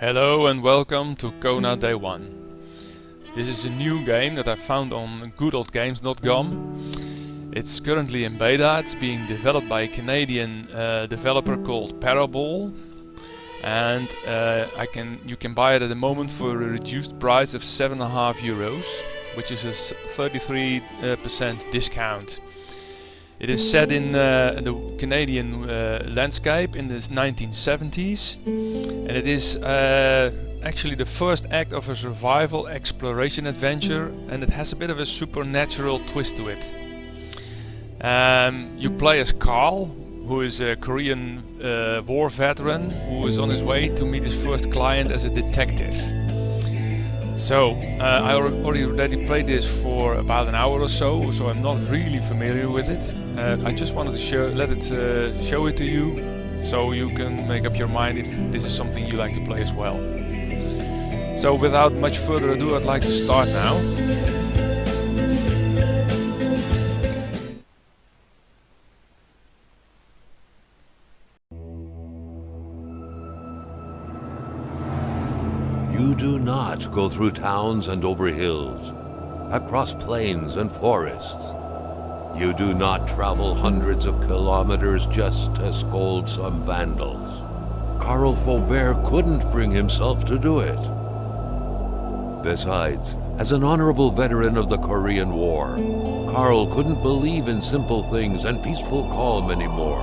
Hello and welcome to Kona Day 1. This is a new game that I found on goodoldgames.com. It's currently in beta. It's being developed by a Canadian developer called Parable, and you can buy it at the moment for a reduced price of €7.5, which is a 33% discount. It is set in the Canadian landscape in the 1970s, and it is actually the first act of a survival exploration adventure, and it has a bit of a supernatural twist to it. You play as Carl, who is a Korean war veteran who is on his way to meet his first client as a detective. So I already played this for about an hour or so I'm not really familiar with it. I just wanted to show it to you, so you can make up your mind if this is something you like to play as well. So without much further ado, I'd like to start now. You do not go through towns and over hills, across plains and forests. You do not travel hundreds of kilometers just to scold some vandals. Carl Faubert couldn't bring himself to do it. Besides, as an honorable veteran of the Korean War, Carl couldn't believe in simple things and peaceful calm anymore.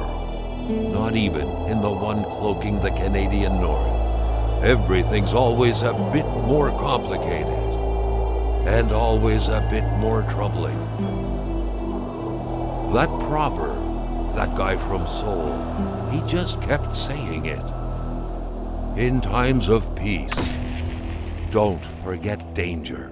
Not even in the one cloaking the Canadian North. Everything's always a bit more complicated, and always a bit more troubling. That proverb, that guy from Seoul, he just kept saying it. In times of peace, don't forget danger.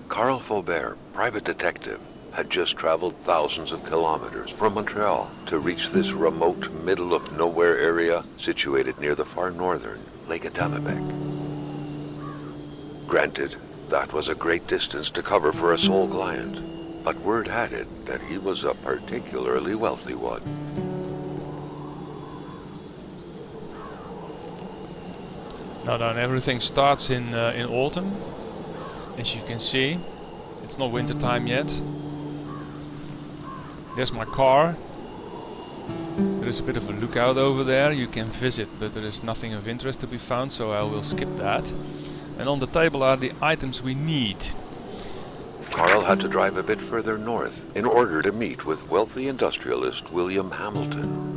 Carl Faubert, private detective, had just traveled thousands of kilometers from Montreal to reach this remote, middle-of-nowhere area situated near the far northern Lake Atimabec. Granted, that was a great distance to cover for a sole client, but word had it that he was a particularly wealthy one. Now then, everything starts in autumn. As you can see, it's not winter time yet. There's my car. There is a bit of a lookout over there you can visit, but there is nothing of interest to be found, so I will skip that. And on the table are the items we need. Carl had to drive a bit further north in order to meet with wealthy industrialist William Hamilton.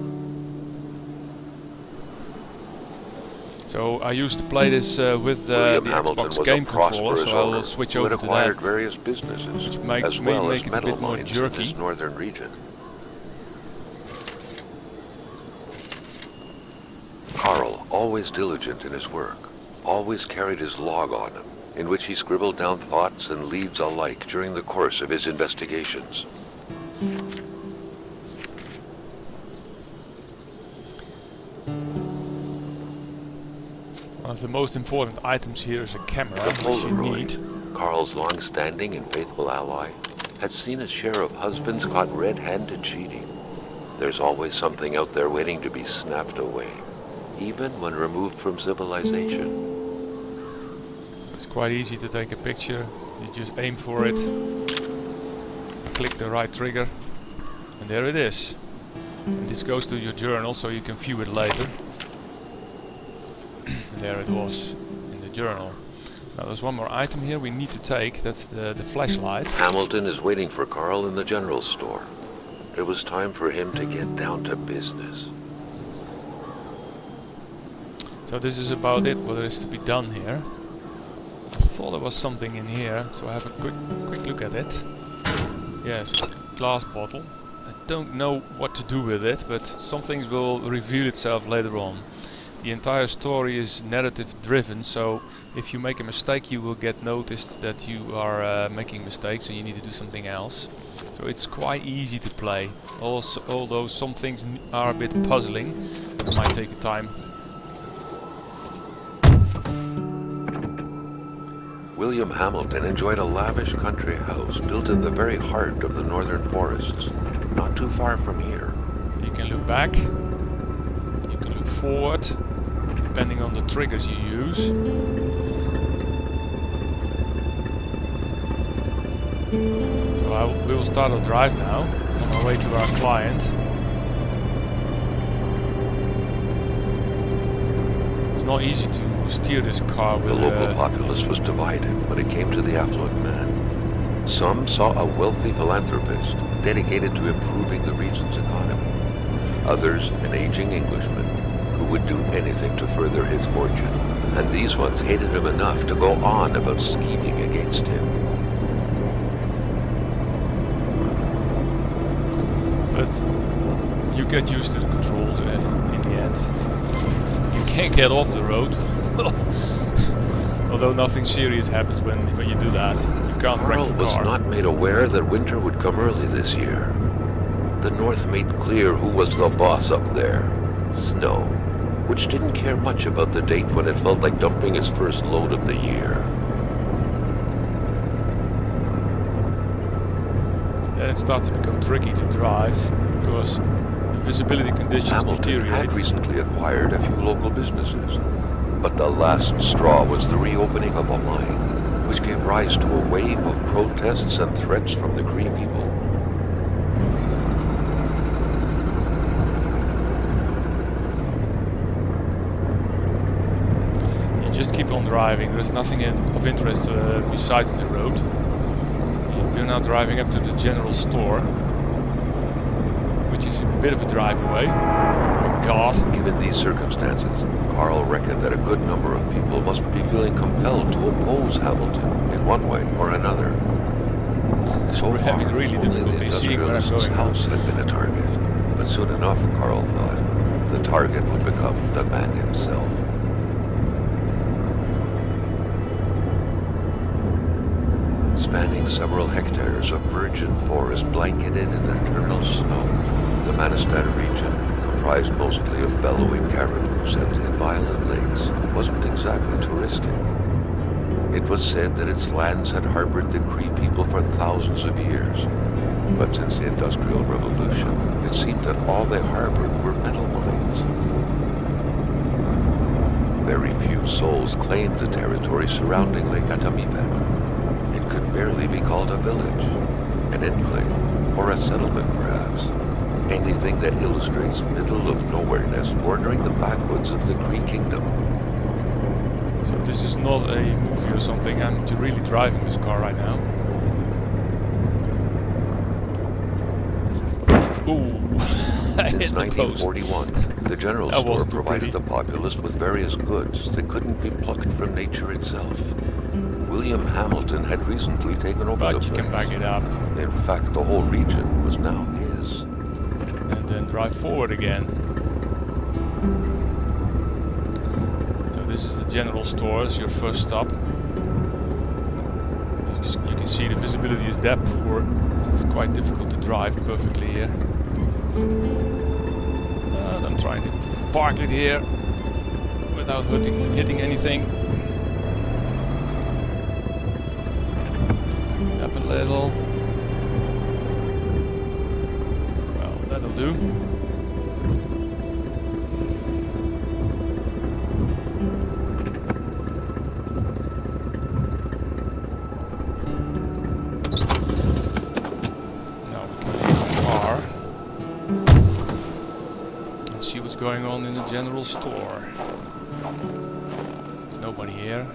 So I used to play this with the Xbox game controller, so I will switch over to that, various businesses, which may make it a bit more jerky. In this northern region. Carl, always diligent in his work, always carried his log on him, in which he scribbled down thoughts and leads alike during the course of his investigations. One of the most important items here is a camera, The which you Polaroid, need. Carl's long-standing and faithful ally, has seen his share of husbands caught red-handed cheating. There's always something out there waiting to be snapped away, even when removed from civilization. It's quite easy to take a picture. You just aim for it, click the right trigger, and there it is. And this goes to your journal, so you can view it later. There it was in the journal. Now there's one more item here we need to take. That's the flashlight. Hamilton is waiting for Carl in the general store. It was time for him to get down to business. So this is about it, what there is to be done here. I thought there was something in here, so I have a quick look at it. Yes, a glass bottle. I don't know what to do with it, but some things will reveal itself later on. The entire story is narrative driven, so if you make a mistake you will get noticed that you are making mistakes and you need to do something else. So it's quite easy to play, also, although some things are a bit puzzling and might take time. William Hamilton enjoyed a lavish country house built in the very heart of the northern forests, not too far from here. You can look back, you can look forward, depending on the triggers you use. So we will start our drive now, on our way to our client. It's not easy to steer this car with The local populace was divided when it came to the affluent man. Some saw a wealthy philanthropist dedicated to improving the region's economy. Others, an aging Englishman who would do anything to further his fortune. And these ones hated him enough to go on about scheming against him. But you get used to the controls in the end. You can't get off the road. Although nothing serious happens when you do that. You can't wreck Carl the was car. not made aware that winter would come early this year. The North made clear who was the boss up there. Snow, which didn't care much about the date when it felt like dumping its first load of the year. Then it starts to become tricky to drive because the visibility conditions Hamilton deteriorate. had recently acquired a few local businesses, but the last straw was the reopening of a mine, which gave rise to a wave of protests and threats from the Cree people. You just keep on driving. There's nothing of interest besides the road. We're now driving up to the general store, which is a bit of a drive away. Oh God. Given these circumstances, Carl reckoned that a good number of people must be feeling compelled to oppose Hamilton in one way or another. So We're far, having really only the difficulty seeing where I'm industrialist's going. house had been a target, but soon enough, Carl thought, the target would become the man himself. Spanning several hectares of virgin forest blanketed in eternal snow, the Manistad region, comprised mostly of bellowing caribous and inviolate lakes, wasn't exactly touristic. It was said that its lands had harbored the Cree people for thousands of years, but since the Industrial Revolution, it seemed that all they harbored were metal mines. Very few souls claimed the territory surrounding Lake Atamipek. It could barely be called a village, an enclave, or a settlement perhaps. Anything that illustrates middle of nowhereness bordering the backwoods of the Cree kingdom. So this is not a movie or something. I'm really driving this car right now. Ooh. Since 1941, the general That store wasn't too provided pretty. the populace with various goods that couldn't be plucked from nature itself. William Hamilton had recently taken over the But you place. can back it up In fact, the whole region was now his. and then drive forward again. So this is the general store, it's your first stop. You can see the visibility is that poor. It's quite difficult to drive perfectly here. I'm trying to park it here without hitting anything. Up a little. Well, that'll do. Now we can leave the car and see what's going on in the general store. There's nobody here.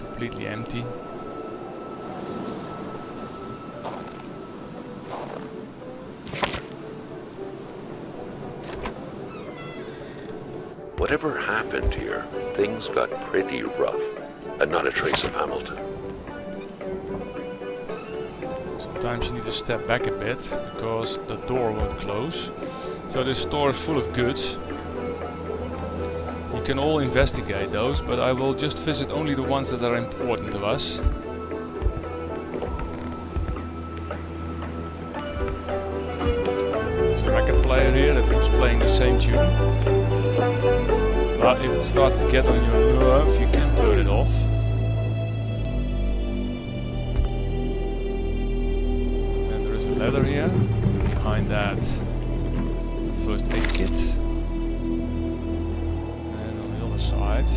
Completely empty. Whatever happened here, things got pretty rough, and not a trace of Hamilton. Sometimes you need to step back a bit because the door won't close. So this store is full of goods. You can all investigate those, but I will just visit only the ones that are important to us. There's a record player here that keeps playing the same tune. But if it starts to get on your nerve, you can turn it off. And there is a ladder here. Behind that, first aid kit. And on the other side,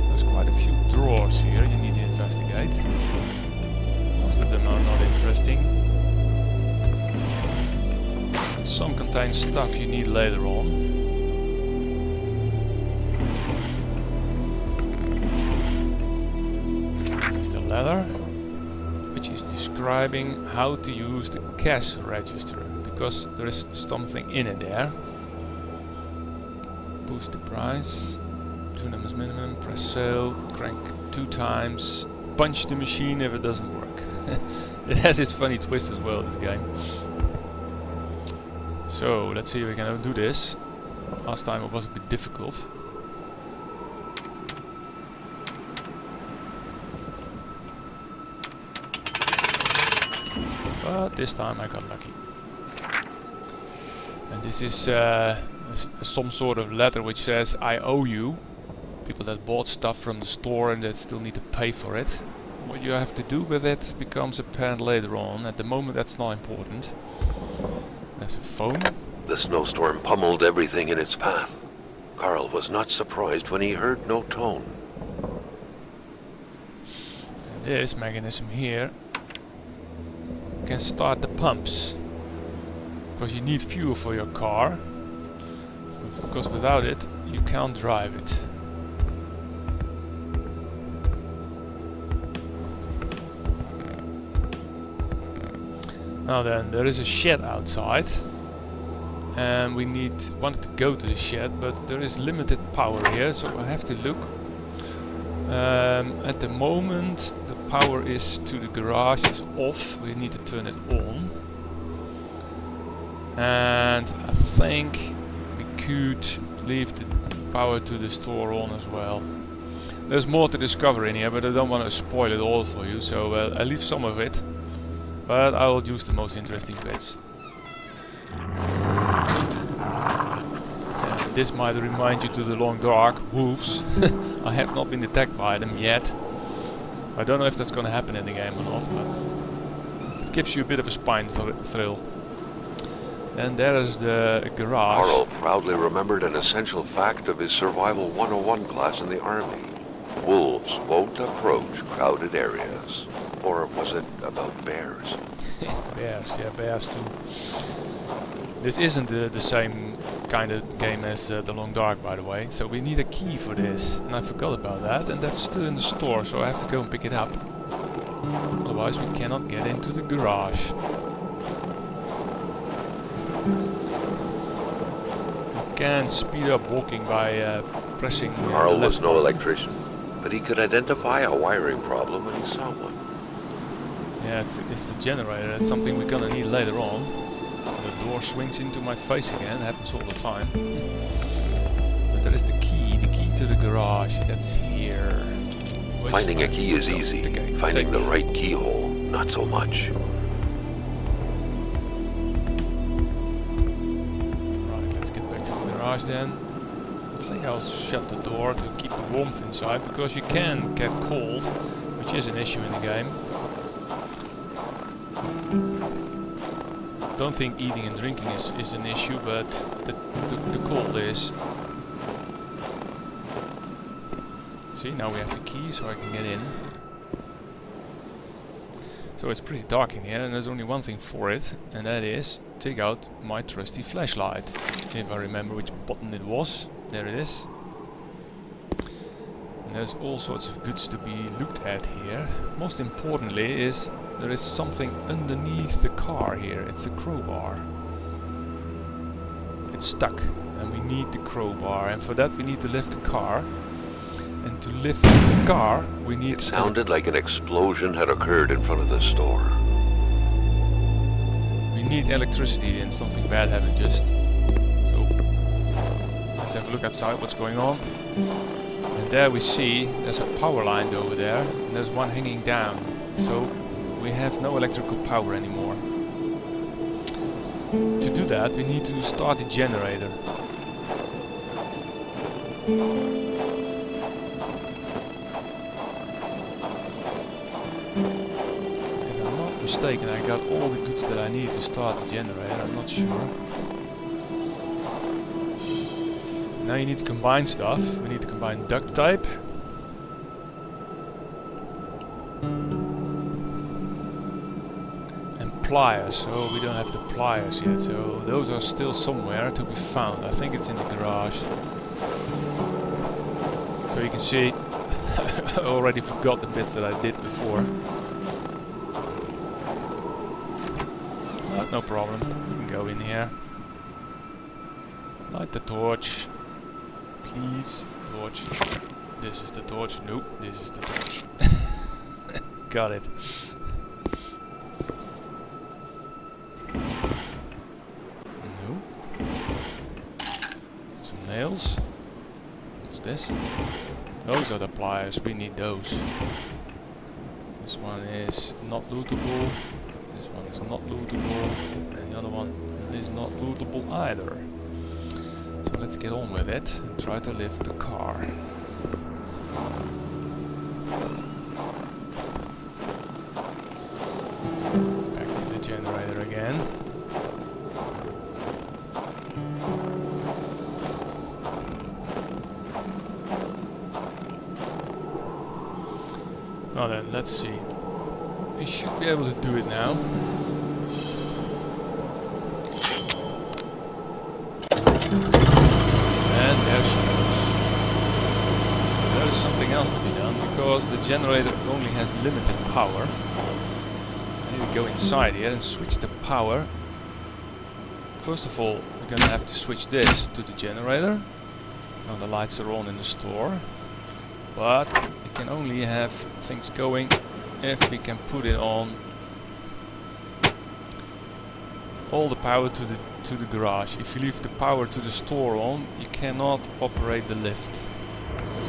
there's quite a few drawers here you need to investigate. Most of them are not interesting. But some contain stuff you need later on. Ladder, which is describing how to use the cash register, because there is something in it there. Boost the price, 2 numbers minimum, press sale, crank 2 times, punch the machine if it doesn't work. It has its funny twist as well, this game. So let's see if we can do this. Last time it was a bit difficult. But this time I got lucky. And this is some sort of letter which says I owe you. People that bought stuff from the store and that still need to pay for it. What you have to do with it becomes apparent later on. At the moment that's not important. There's a phone. The snowstorm pummeled everything in its path. Carl was not surprised when he heard no tone. And this mechanism here can start the pumps, because you need fuel for your car, because without it you can't drive it. Now then, there is a shed outside and we want to go to the shed, but there is limited power here, so I have to look. At the moment the power is to the garage is off, we need to turn it on. And I think we could leave the power to the store on as well. There's more to discover in here, but I don't want to spoil it all for you, so I leave some of it, but I will use the most interesting bits. This might remind you to the long dark wolves. I have not been attacked by them yet. I don't know if that's going to happen in the game or not, but it gives you a bit of a spine thrill. And there is the garage. Carl proudly remembered an essential fact of his Survival 101 class in the Army. Wolves won't approach crowded areas. Or was it about bears? Bears, yeah, bears too. This isn't the same kind of game as the Long Dark, by the way, so we need a key for this, and I forgot about that, and that's still in the store, so I have to go and pick it up. Otherwise we cannot get into the garage. You can speed up walking by pressing... Carl was no electrician, but he could identify a wiring problem when he saw one. Yeah, it's the generator. It's something we're gonna need later on. The door swings into my face again. It happens all the time. But there is the key to the garage. That's here. Finding a key is easy. Finding the right keyhole, not so much. Right, let's get back to the garage then. I think I'll shut the door to keep the warmth inside, because you can get cold, which is an issue in the game. I don't think eating and drinking is an issue, but the cold is. See, now we have the key so I can get in. So it's pretty dark in here, and there's only one thing for it, and that is take out my trusty flashlight. If I remember which button it was. There it is. And there's all sorts of goods to be looked at here. Most importantly is there is something underneath the car here. It's the crowbar. It's stuck and we need the crowbar, and for that we need to lift the car. And to lift the car we need... It sounded like an explosion had occurred in front of the store. We need electricity and something bad happened just. So Let's have a look outside what's going on. And there we see there's a power line over there, and there's one hanging down. So we have no electrical power anymore. To do that, we need to start the generator. If I'm not mistaken, I got all the goods that I need to start the generator. I'm not sure. Now you need to combine stuff. We need to combine duct tape. And pliers. So we don't have the pliers yet. So those are still somewhere to be found. I think it's in the garage. So you can see, I already forgot the bits that I did before. But no problem. We can go in here. Light the torch. Please, torch. This is the torch. Nope, this is the torch. Got it. No. Some nails. What's this? Those are the pliers. We need those. This one is not lootable. This one is not lootable. And the other one is not lootable either. So let's get on with it and try to lift the car. Back to the generator again. Now then, let's see. We should be able to do it now. And there she goes. There is something else to be done, because the generator only has limited power. I need to go inside here and switch the power. First of all, we're going to have to switch this to the generator. Now the lights are on in the store. But we can only have things going if we can put it on all the power to the garage. If you leave the power to the store on, you cannot operate the lift.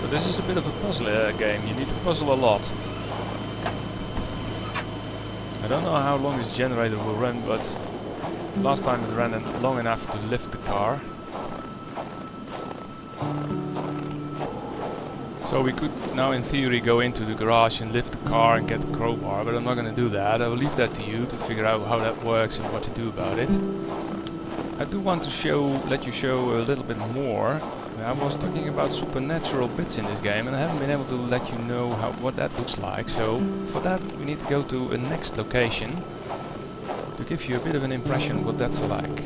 So this is a bit of a puzzle game. You need to puzzle a lot. I don't know how long this generator will run, but last time it ran long enough to lift the car. So we could now in theory go into the garage and lift the car and get the crowbar, but I'm not going to do that. I will leave that to you to figure out how that works and what to do about it. I do want to let you show a little bit more. I was talking about supernatural bits in this game, and I haven't been able to let you know what that looks like. So for that we need to go to a next location to give you a bit of an impression of what that's like.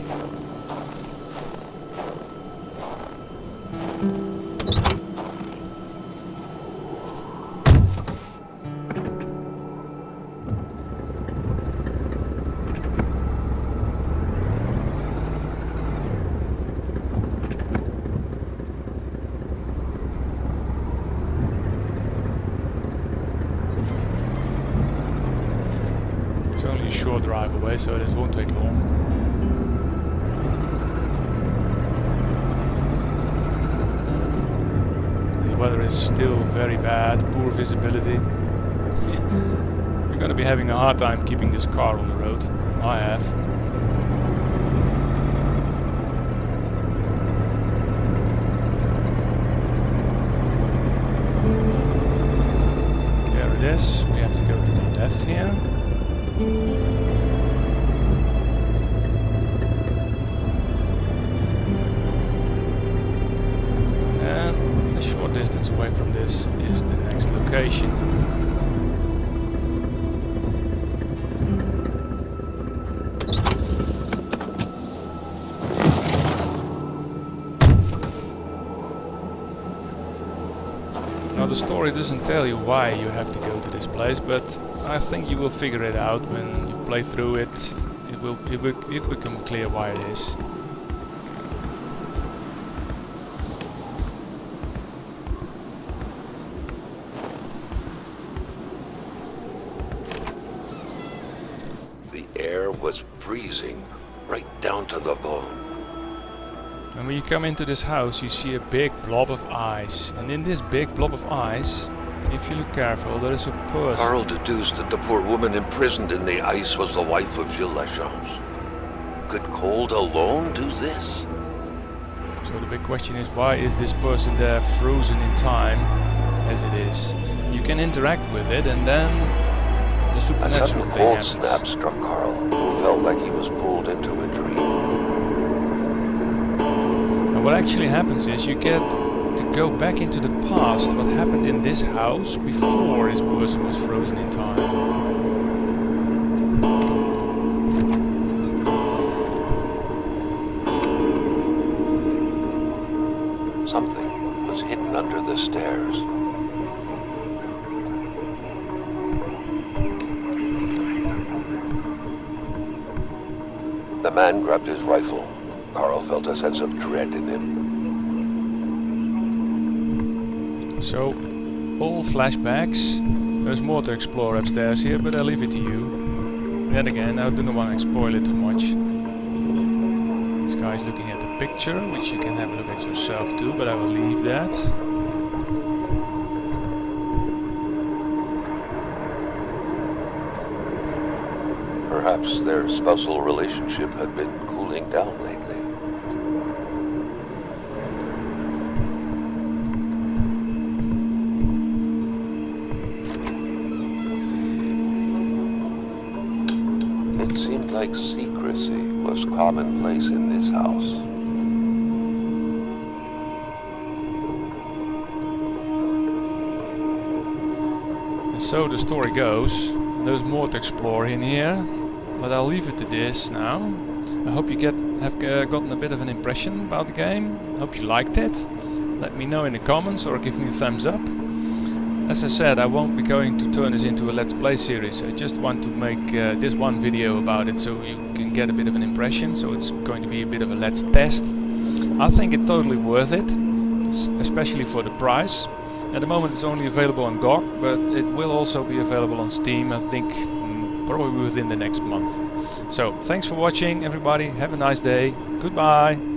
Only a short drive away, so this won't take long. The weather is still very bad, poor visibility. We're going to be having a hard time keeping this car on the road. I have. There it is. We have to go to the left here. And a short distance away from this is the next location. Now the story doesn't tell you why you have to go to this place, but I think you will figure it out when you play through it. It will become clear why it is. The air was freezing, right down to the bone. And when you come into this house you see a big blob of ice, and in this big blob of ice, if you look careful, there is a person. Carl deduced that the poor woman imprisoned in the ice was the wife of Gilles Lachance. Could cold alone do this? So the big question is, why is this person there frozen in time as it is? You can interact with it and then the A supernatural sudden thing cold happens. snap struck Carl, who felt like he was pulled into a dream. And what actually happens is you get to go back into the past, what happened in this house before this person was frozen in time. Something was hidden under the stairs. The man grabbed his rifle. Carl felt a sense of dread in him. So, all flashbacks. There's more to explore upstairs here, but I'll leave it to you. Then again, I don't want to spoil it too much. This guy's looking at the picture, which you can have a look at yourself too, but I will leave that. Perhaps their spousal relationship had been cooling down lately. It seemed like secrecy was commonplace in this house. And so the story goes. There's more to explore in here, but I'll leave it to this now. I hope you have gotten a bit of an impression about the game. Hope you liked it. Let me know in the comments or give me a thumbs up. As I said, I won't be going to turn this into a Let's Play series. I just want to make this one video about it so you can get a bit of an impression. So it's going to be a bit of a let's test. I think it's totally worth it, especially for the price. At the moment it's only available on GOG, but it will also be available on Steam, I think probably within the next month. So thanks for watching everybody, have a nice day, goodbye!